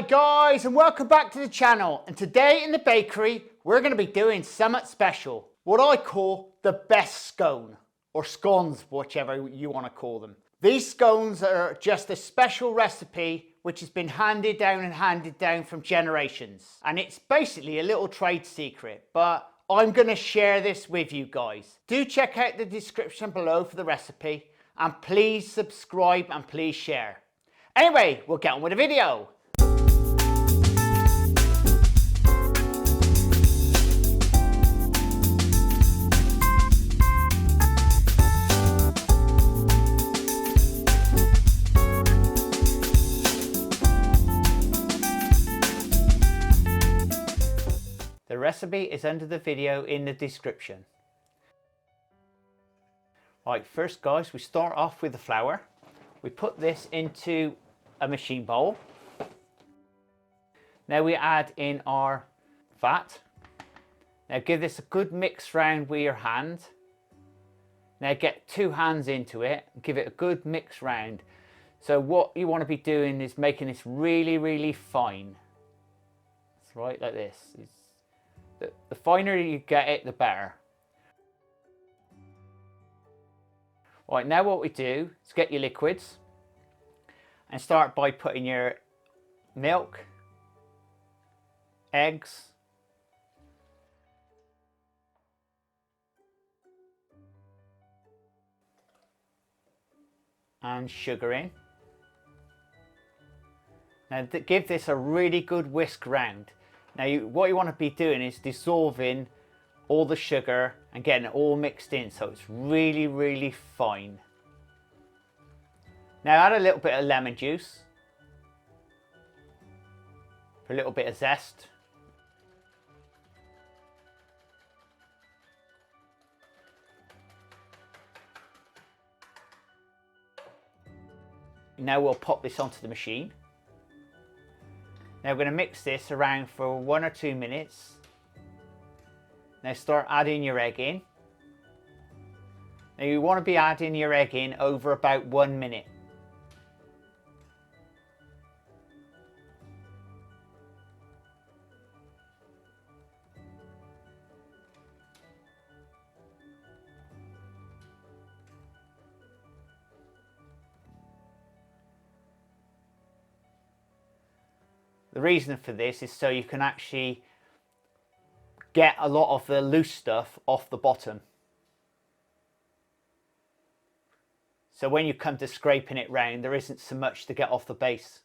Hi guys, and welcome back to the channel. And today in the bakery we're going to be doing something special, what I call the best scone, or scones, whichever you want to call them. These scones are just a special recipe which has been handed down from generations, and it's basically a little trade secret, but I'm going to share this with you guys. Do check out the description below for the recipe, and please subscribe and please share. Anyway, we'll get on with the video. The recipe is under the video in the description. Right, first guys, we start off with the flour. We put this into a machine bowl. Now we add in our fat. Now give this a good mix round with your hand. Now get 2 hands into it and give it a good mix round. So what you want to be doing is making this really fine. That's right, like this. The finer you get it, the better. Right, now what we do is get your liquids and start by putting your milk, eggs, and sugar in. Now give this a really good whisk round. Now what you want to be doing is dissolving all the sugar and getting it all mixed in so it's really fine. Now add a little bit of lemon juice for a little bit of zest. Now we'll pop this onto the machine. Now we're going to mix this around for 1 or 2 minutes. Now start adding your egg in. Now you want to be adding your egg in over about 1 minute. The reason for this is so you can actually get a lot of the loose stuff off the bottom. So when you come to scraping it round, there isn't so much to get off the base.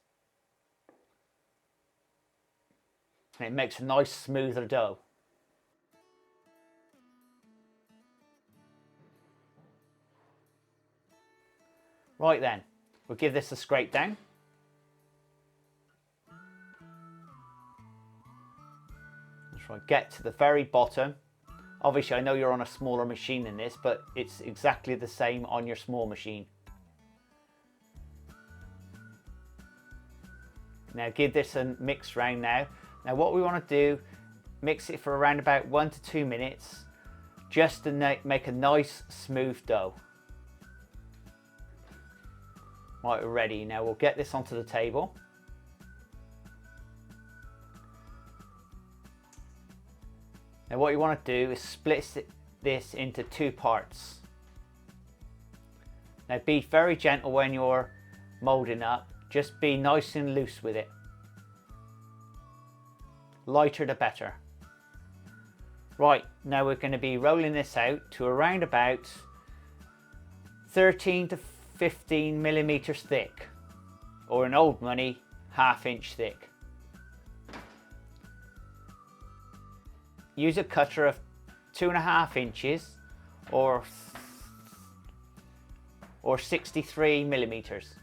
And it makes a nice smoother dough. Right then, we'll give this a scrape down. Get to the very bottom. Obviously I know you're on a smaller machine than this, but it's exactly the same on your small machine. Now give this a mix round now. Now what we want to do, mix it for around about 1 to 2 minutes just to make a nice smooth dough. Right, we're ready. Now we'll get this onto the table. Now what you want to do is split this into 2 parts. Now be very gentle when you're moulding up, just be nice and loose with it. Lighter the better. Right, now we're going to be rolling this out to around about 13 to 15 millimeters thick, or in old money, 1/2 inch thick. Use a cutter of 2.5 inches or 63 millimeters.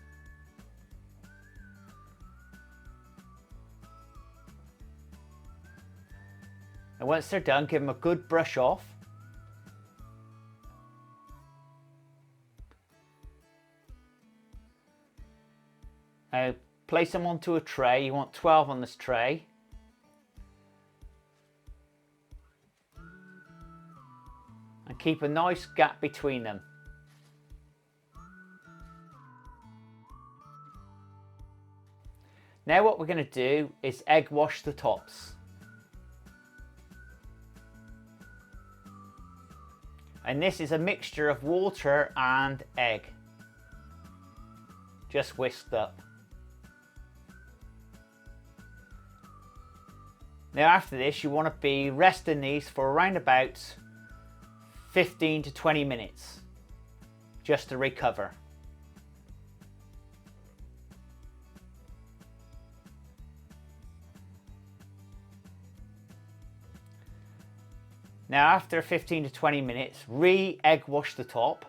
And once they're done, give them a good brush off. Now place them onto a tray. You want 12 on this tray. And keep a nice gap between them. Now what we're going to do is egg wash the tops. And this is a mixture of water and egg. Just whisked up. Now after this, you want to be resting these for around about 15 to 20 minutes, just to recover. Now after 15 to 20 minutes, re-egg wash the top.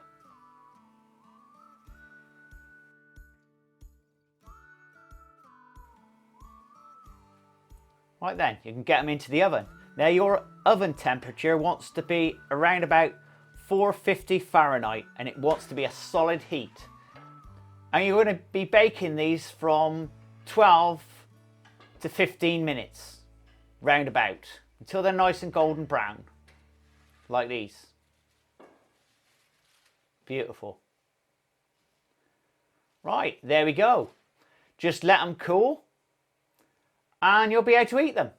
Right then, you can get them into the oven. Now your oven temperature wants to be around about 450 Fahrenheit and it wants to be a solid heat. And you're going to be baking these from 12 to 15 minutes, round about, until they're nice and golden brown, like these. Beautiful. Right, there we go. Just let them cool and you'll be able to eat them.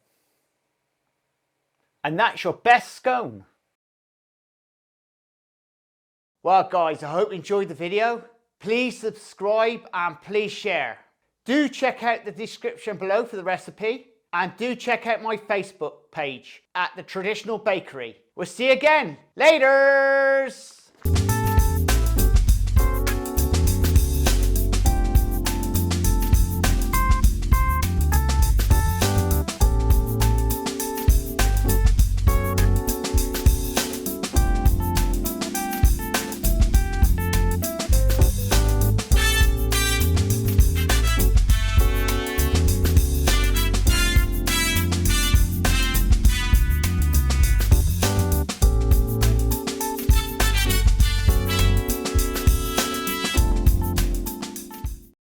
And that's your best scone. Well guys, I hope you enjoyed the video. Please subscribe and please share. Do check out the description below for the recipe. And do check out my Facebook page at The Traditional Bakery. We'll see you again. Laters!